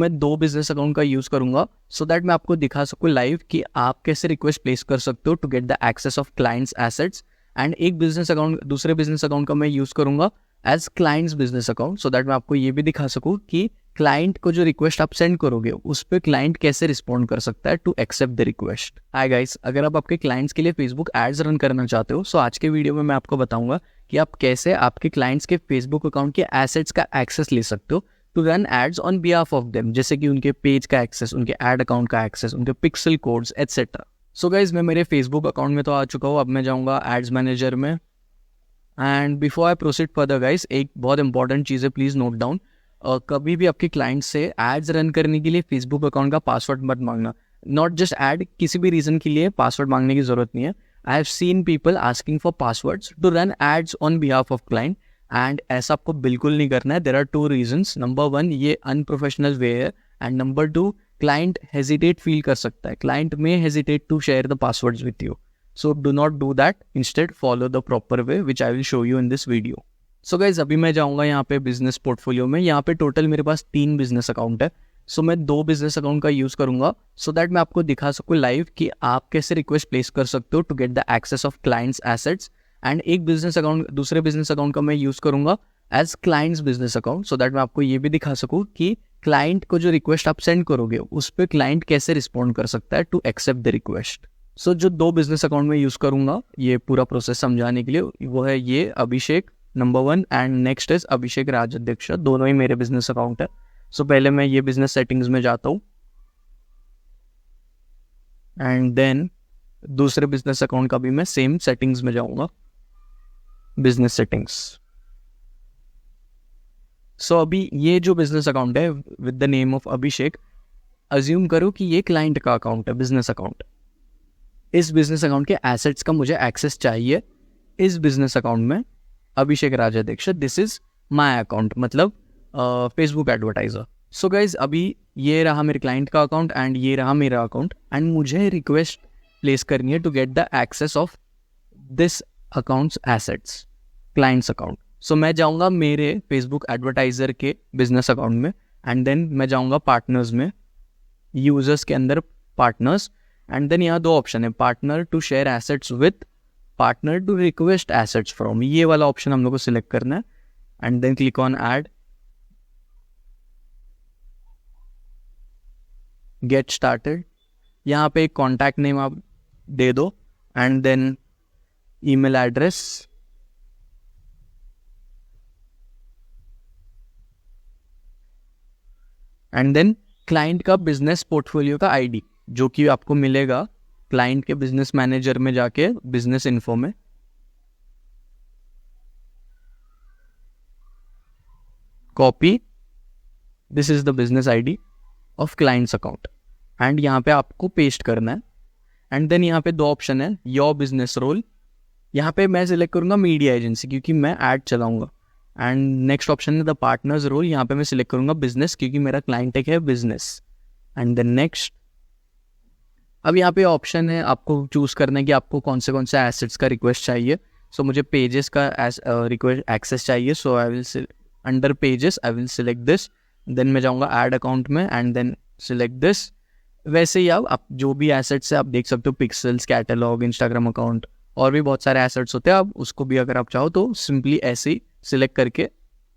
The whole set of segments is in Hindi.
मैं दो बिजनेस अकाउंट का यूज़ करूंगा सो दैट मैं आपको दिखा सकूँ लाइव कि आप कैसे रिक्वेस्ट प्लेस कर सकते हो to get the access of clients assets. And एक बिजनेस अकाउंट दूसरे बिजनेस अकाउंट का मैं यूज़ करूंगा as clients business account so that मैं आपको ये भी दिखा सकूँ कि क्लाइंट को जो रिक्वेस्ट आप सेंड करोगे उस पर क्लाइंट कैसे रिस्पॉन्ड कर सकता है to accept the request. Hi guys, अगर आप आपके क्लाइंट्स के लिए फेसबुक एड्स रन करना चाहते हो सो आज के वीडियो में मैं आपको बताऊंगा कि आप कैसे आपके क्लाइंट्स के फेसबुक अकाउंट के एसेट्स का एक्सेस ले सकते हो to run ads on behalf of them, जैसे कि उनके पेज का एक्सेस, उनके एड अकाउंट का एक्सेस, उनके pixel codes etcetera. So guys, मैं मेरे फेसबुक अकाउंट में तो आ चुका हूँ। अब मैं जाऊँगा एड्स मैनेजर में। And before I proceed further guys, एक बहुत इंपॉर्टेंट चीज़ है, प्लीज़ नोट डाउन। कभी भी आपके क्लाइंट से एड्स रन करने के लिए फेसबुक अकाउंट का पासवर्ड मत मांगना। नॉट जस्ट एड, किसी भी रीज़न के लिए पासवर्ड मांगने की ज़रूरत नहीं है। I have seen people asking for passwords to run ads on behalf of client and ऐसा आपको बिल्कुल नहीं करना है। There are two reasons. Number one, ये अनप्रोफेशनल वे है। And number two, client hesitate फील कर सकता है। क्लाइंट में hesitate to share the passwords with you, so do not do that. Instead follow the proper way which I will show you in this video. So guys, अभी मैं जाऊँगा यहाँ पे बिजनेस पोर्टफोलियो में। यहाँ पे टोटल मेरे पास 3 बिजनेस अकाउंट है। सो मैं 2 बिजनेस अकाउंट का यूज़ करूँगा सो दैट मैं आपको दिखा सकूँ लाइव कि आप कैसे रिक्वेस्ट प्लेस कर सकते हो to get the access of clients assets. And एक बिजनेस अकाउंट दूसरे बिजनेस अकाउंट का मैं यूज़ करूँगा as clients business account so that मैं आपको ये भी दिखा सकूँ कि क्लाइंट को जो रिक्वेस्ट आप सेंड करोगे उस पर क्लाइंट कैसे रिस्पॉन्ड कर सकता है टू एक्सेप्ट द रिक्वेस्ट। सो जो 2 बिजनेस अकाउंट में यूज़ करूँगा ये पूरा प्रोसेस समझाने के लिए, वो है ये अभिषेक नंबर 1 एंड नेक्स्ट इज अभिषेक राजाध्यक्ष। दोनों ही मेरे बिजनेस अकाउंट है। सो पहले मैं ये बिजनेस सेटिंग्स में जाता हूँ एंड देन दूसरे बिजनेस अकाउंट का भी मैं सेम सेटिंग्स में जाऊँगा, बिजनेस सेटिंग्स। सो अभी ये जो बिजनेस अकाउंट है with the name of Abhishek, assume करो कि ये क्लाइंट का अकाउंट है, बिजनेस अकाउंट। इस बिजनेस अकाउंट के एसेट्स का मुझे एक्सेस चाहिए इस बिजनेस अकाउंट में, Abhishek Rajadhyaksha. This is my account, मतलब फेसबुक एडवर्टाइजर। सो गाइज, अभी ये रहा मेरे क्लाइंट का अकाउंट एंड ये रहा मेरा अकाउंट एंड मुझे रिक्वेस्ट प्लेस करनी है to get the access of this accounts assets, clients account. So मैं जाऊंगा मेरे फेसबुक एडवर्टाइजर के बिजनेस अकाउंट में एंड देन मैं जाऊंगा पार्टनर्स में, यूजर्स के अंदर पार्टनर्स। एंड देन यहाँ 2 ऑप्शन है, partner to share assets with, partner to request assets from. ये वाला ऑप्शन हम लोग को सिलेक्ट करना है and then click on add, get started. यहाँ पे एक कॉन्टैक्ट नेम आप दे दो and then email address, and then client का बिजनेस पोर्टफोलियो का आईडी जो कि आपको मिलेगा क्लाइंट के बिजनेस मैनेजर में जाके बिजनेस इन्फो में। Copy, this is the business ID of clients account and यहाँ पे आपको पेस्ट करना है। एंड देन यहाँ पे 2 ऑप्शन है, योर बिजनेस रोल। यहाँ पे मैं सिलेक्ट करूंगा मीडिया एजेंसी क्योंकि मैं ऐड चलाऊंगा। एंड नेक्स्ट ऑप्शन है द पार्टनर्स रोल। यहाँ पे मैं सिलेक्ट करूंगा बिजनेस क्योंकि मेरा क्लाइंट एक है बिजनेस। And then next. अब यहाँ पे ऑप्शन है, आपको चूज करना है कि आपको कौन से एसेट्स का रिक्वेस्ट चाहिए। सो मुझे पेजेस का रिक्वेस्ट एक्सेस चाहिए। So I will under pages I will select this. Then मैं जाऊँगा ऐड अकाउंट में एंड देन सिलेक्ट दिस। वैसे ही आप जो भी एसेट्स है आप देख सकते हो, पिक्सल्स, कैटलॉग, इंस्टाग्राम अकाउंट, और भी बहुत सारे एसेट्स होते हैं। आप उसको भी अगर आप चाहो तो सिंपली ऐसे ही सिलेक्ट करके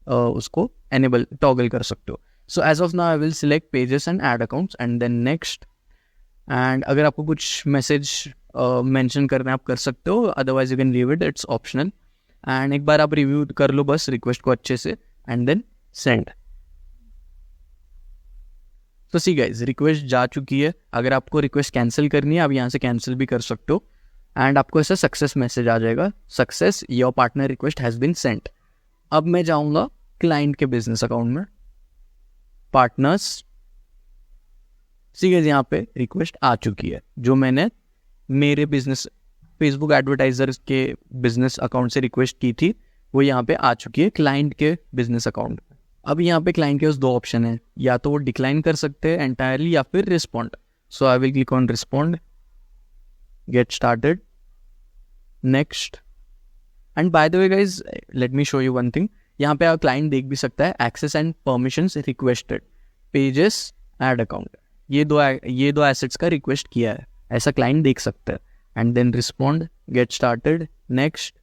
उसको एनेबल टॉगल कर सकते हो। So as of now I will select pages and add accounts and then next. And अगर आपको कुछ मैसेज मेंशन करना है आप कर सकते हो, otherwise you can leave it, it's optional. And एक बार आप रिव्यू कर लो बस रिक्वेस्ट को अच्छे से एंड देन सेंड। तो सी गाइज, रिक्वेस्ट जा चुकी है। अगर आपको रिक्वेस्ट कैंसिल करनी है आप यहाँ से कैंसिल भी कर सकते हो एंड आपको ऐसा सक्सेस मैसेज आ जाएगा, success, your partner request has been sent. अब मैं जाऊँगा क्लाइंट के बिजनेस अकाउंट में, पार्टनर्स। सी गाइज, यहाँ पे रिक्वेस्ट आ चुकी है जो मैंने मेरे बिजनेस फेसबुक एडवर्टाइजर के बिजनेस अकाउंट से रिक्वेस्ट की थी, वो यहाँ पे आ चुकी है क्लाइंट के बिजनेस अकाउंट। अब यहाँ पे क्लाइंट के उस 2 ऑप्शन है, या तो वो डिक्लाइन कर सकते हैं एंटायरली या फिर respond. So I will click on respond, get started, next. And by the way guys, let me show you one thing. यहाँ पे क्लाइंट देख भी सकता है access and permissions requested. Pages, ad account, ये दो एसेट्स का रिक्वेस्ट किया है, ऐसा क्लाइंट देख सकता है. And then respond, get started, next.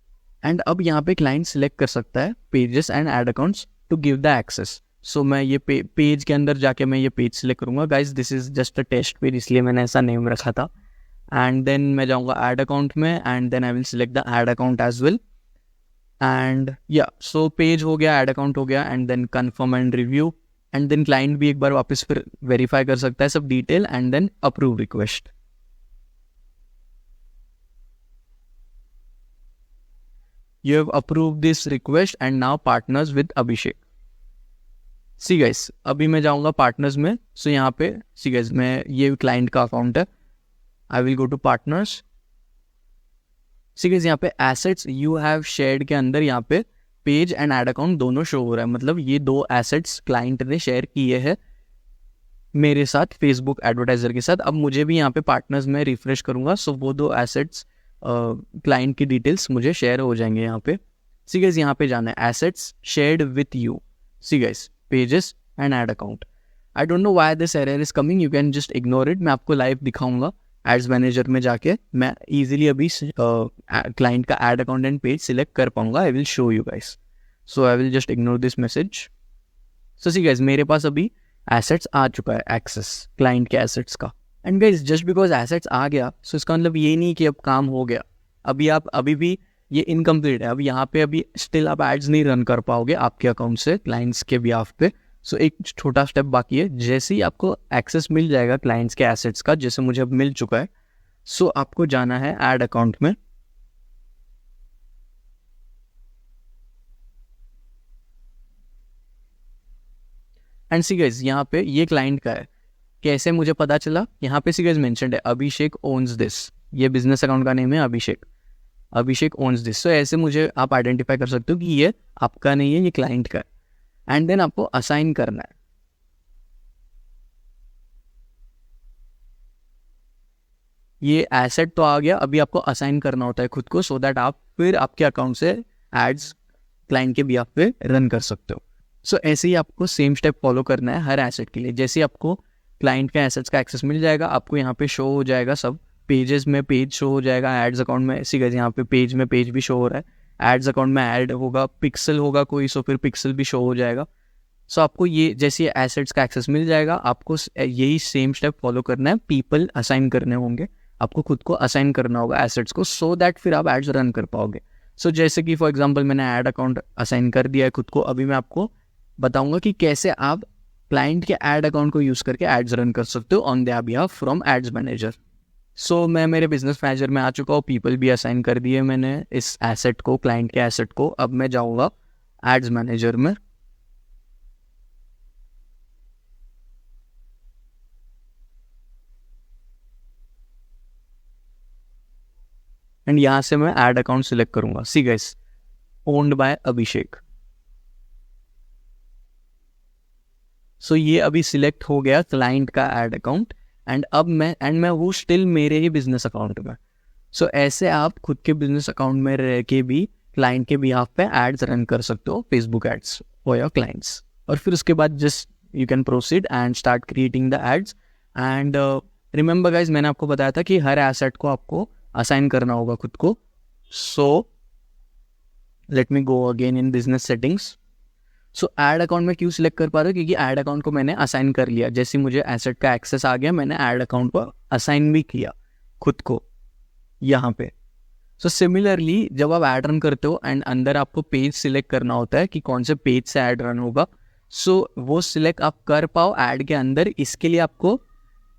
And अब यहाँ पे क्लाइंट सिलेक्ट कर सकता है pages and add accounts to give the access. So मैं ये पेज के अंदर जाके मैं ये पेज सिलेक्ट करूँगा. Guys this is just a test page, इसलिए मैंने ऐसा नेम रखा था. एंड देन मैं जाऊँगा ऐड अकाउंट में and then I will select the ad account as well. And या सो पेज हो गया, ऐड अकाउंट हो गया, and then confirm and review. And then client भी एक बार वापस फिर वेरीफाई कर सकता है सब detail and then approve request. You have approved this request and now partners with Abhishek. See guys, अभी मैं जाऊँगा partners में. So यहाँ पे see guys, मैं ये client का अकाउंट है. I will go to partners. See guys, यहाँ पे assets you have shared के अंदर यहाँ पे पेज एंड ऐड अकाउंट दोनों शो हो रहा है. मतलब ये दो एसेट्स क्लाइंट ने शेयर किए हैं मेरे साथ फेसबुक एडवर्टाइजर के साथ. अब मुझे भी यहाँ पे पार्टनर्स में रिफ्रेश करूँगा, सो वो दो एसेट्स क्लाइंट की डिटेल्स मुझे शेयर हो जाएंगे यहाँ पे. सी गाइस, यहाँ पे जाना है assets shared with you. See guys, pages and add account. I don't know why this error is coming, you can just ignore it. मैं आपको लाइव दिखाऊंगा एड्स मैनेजर में जाके. मैं इजीली अभी क्लाइंट का add account and page select कर पाऊंगा. I will show you guys. So I will just ignore this message. So see guys, मेरे पास अभी एसेट्स आ चुका है, एक्सेस क्लाइंट के एसेट्स का. And guys, just because assets आ गया सो इसका मतलब ये नहीं कि अब काम हो गया. अभी भी ये इनकम्प्लीट है. अब यहाँ पे अभी स्टिल आप एड्स नहीं रन कर पाओगे आपके अकाउंट से क्लाइंट्स के बिहाफ पे. सो एक छोटा स्टेप बाकी है. जैसे ही आपको एक्सेस मिल जाएगा क्लाइंट्स के एसेट्स का, जैसे मुझे अब मिल चुका है, सो आपको जाना है ऐड अकाउंट में. एंड सी गाइस, यहाँ पे ये क्लाइंट का है. कैसे मुझे पता चला? यहाँ पे सी गाइस मेंशन्ड है अभिषेक ओन्स दिस. ये बिजनेस अकाउंट का नेम है अभिषेक ओन्स दिस. सो ऐसे मुझे आप आइडेंटिफाई कर सकते हो कि ये आपका नहीं है, ये क्लाइंट का है. एंड देन आपको असाइन करना है. ये एसेट तो आ गया, अभी आपको असाइन करना होता है खुद को, सो दैट आप फिर आपके अकाउंट से एड्स क्लाइंट के बिहाफ पे रन कर सकते हो. सो ऐसे ही आपको सेम स्टेप फॉलो करना है हर एसेट के लिए. जैसे आपको क्लाइंट के एसेट्स का एक्सेस मिल जाएगा, आपको यहाँ पे शो हो जाएगा सब. पेजेस में पेज शो हो जाएगा, एड्स अकाउंट में इसी गाइस यहाँ पे पेज में पेज भी शो हो रहा है, एड्स अकाउंट में ऐड होगा, पिक्सल होगा कोई, सो फिर पिक्सल भी शो हो जाएगा. सो आपको ये जैसे एसेट्स का एक्सेस मिल जाएगा, आपको यही सेम स्टेप फॉलो करना है. पीपल असाइन करने होंगे, आपको खुद को असाइन करना होगा एसेट्स को, सो दैट फिर आप एड्स रन कर पाओगे. सो जैसे कि फॉर एग्जांपल मैंने ऐड अकाउंट असाइन कर दिया है खुद को. अभी मैं आपको बताऊंगा कि कैसे आप क्लाइंट के ऐड अकाउंट को यूज़ करके एड्स रन कर सकते हो on their behalf from ads manager. So मैं मेरे बिजनेस मैनेजर में आ चुका हूँ. पीपल भी असाइन कर दिए मैंने इस एसेट को, क्लाइंट के एसेट को. अब मैं जाऊँगा एड्स मैनेजर में. एंड यहाँ से मैं ऐड अकाउंट सिलेक्ट करूँगा. सी गाइस, ओन्ड बाय अभिषेक. सो ये अभी सिलेक्ट हो गया क्लाइंट का ऐड अकाउंट. एंड अब मैं वो स्टिल मेरे ही बिजनेस अकाउंट में. सो ऐसे आप खुद के बिजनेस अकाउंट में रह के भी क्लाइंट के बिहाफ पे एड्स रन कर सकते हो, Facebook ads for your clients. और फिर उसके बाद just you can proceed and start creating the ads. And remember guys, मैंने आपको बताया था कि हर एसेट को आपको असाइन करना होगा खुद को. So let me go again in business settings. So add account में क्यों सिलेक्ट कर पा रहे हो? क्योंकि ऐड अकाउंट को मैंने असाइन कर लिया. जैसे मुझे एसेट का एक्सेस आ गया, मैंने ऐड अकाउंट को असाइन भी किया खुद को यहाँ पे. सो सिमिलरली जब आप ऐड रन करते हो एंड अंदर आपको पेज सिलेक्ट करना होता है कि कौन से पेज से ऐड रन होगा, सो वो सिलेक्ट आप कर पाओ ऐड के अंदर. इसके लिए आपको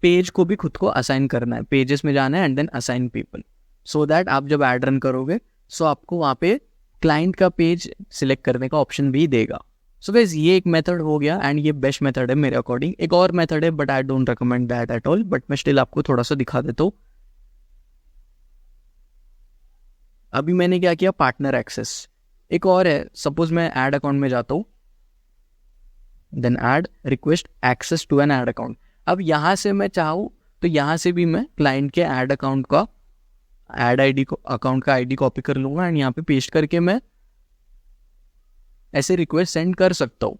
पेज को भी खुद को असाइन करना है. पेजेस में जाना है and then assign people, so that आप जब ऐड रन करोगे सो आपको वहाँ पे क्लाइंट का पेज सिलेक्ट करने का ऑप्शन भी देगा. सो गाइस, ये एक मेथड हो गया एंड ये बेस्ट मेथड है मेरे अकॉर्डिंग. एक और मेथड है but I don't recommend that at all, but मैं स्टिल आपको थोड़ा सा दिखा देता हूँ. अभी मैंने क्या किया, पार्टनर एक्सेस. एक और है, सपोज मैं ऐड अकाउंट में जाता हूँ, then add request access to an ad account. अब यहाँ से मैं चाहूँ तो यहाँ से भी मैं क्लाइंट के ऐड अकाउंट का ऐड आईडी को अकाउंट का आईडी कॉपी कर लूँगा एंड यहाँ पे पेस्ट करके मैं ऐसे रिक्वेस्ट सेंड कर सकता हूँ.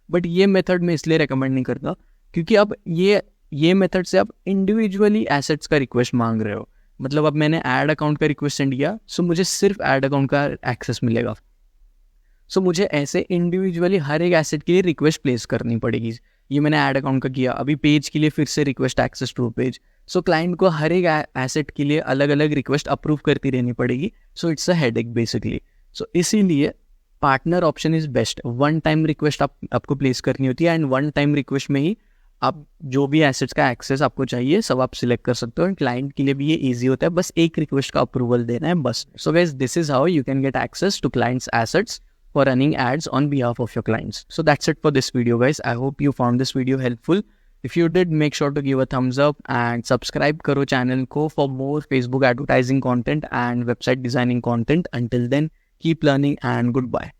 बट ये मेथड मैं इसलिए रेकमेंड नहीं करता क्योंकि अब ये मेथड से आप इंडिविजुअली एसेट्स का रिक्वेस्ट मांग रहे हो। मतलब अब मैंने ऐड अकाउंट का रिक्वेस्ट सेंड किया, सो मुझे सिर्फ ऐड अकाउंट का एक्सेस मिलेगा। सो मुझे ऐसे इंडिविजुअली हर एक एसेट के लिए रिक्वेस्ट प्लेस करनी पड़ेगी। ये मैंने ऐड अकाउंट का किया, अभी पेज के लिए फिर से request access to page. So client को हर एक एसेट के लिए अलग अलग रिक्वेस्ट अप्रूव करती रहनी पड़ेगी। So it's a headache basically. So इसीलिए partner option is best. One time request आपको प्लेस करनी होती है, एंड वन टाइम रिक्वेस्ट में ही आप जो भी एसेट्स का एक्सेस आपको चाहिए सब आप सिलेक्ट कर सकते हो। एंड क्लाइंट के लिए भी ये ईजी होता है, बस एक रिक्वेस्ट का अप्रूवल देना है बस। So guys, this is how you can get access to clients' assets for running ads on behalf of your clients. So that's it for this video, guys. I hope you found this video helpful. If you did, make sure to give a thumbs up and subscribe karo channel ko for more Facebook advertising content and website designing content. Until then, keep learning and goodbye.